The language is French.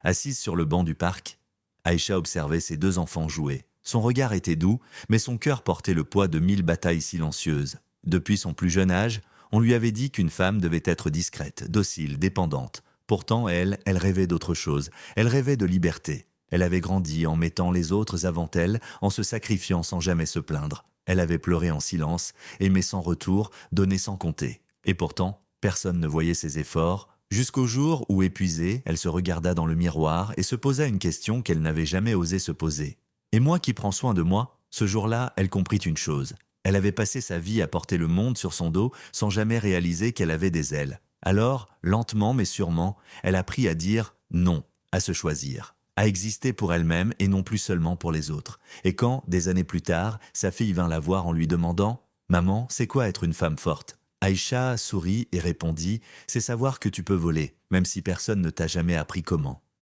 Assise sur le banc du parc, Aïcha observait ses deux enfants jouer. Son regard était doux, mais son cœur portait le poids de 1000 batailles silencieuses. Depuis son plus jeune âge, on lui avait dit qu'une femme devait être discrète, docile, dépendante. Pourtant, elle rêvait d'autre chose. Elle rêvait de liberté. Elle avait grandi en mettant les autres avant elle, en se sacrifiant sans jamais se plaindre. Elle avait pleuré en silence, aimé sans retour, donné sans compter. Et pourtant, personne ne voyait ses efforts, jusqu'au jour où, épuisée, elle se regarda dans le miroir et se posa une question qu'elle n'avait jamais osé se poser. Et moi qui prends soin de moi? Ce jour-là, elle comprit une chose. Elle avait passé sa vie à porter le monde sur son dos sans jamais réaliser qu'elle avait des ailes. Alors, lentement mais sûrement, elle apprit à dire non, à se choisir, à exister pour elle-même et non plus seulement pour les autres. Et quand, des années plus tard, sa fille vint la voir en lui demandant « Maman, c'est quoi être une femme forte ?» Aïcha sourit et répondit « C'est savoir que tu peux voler, même si personne ne t'a jamais appris comment. »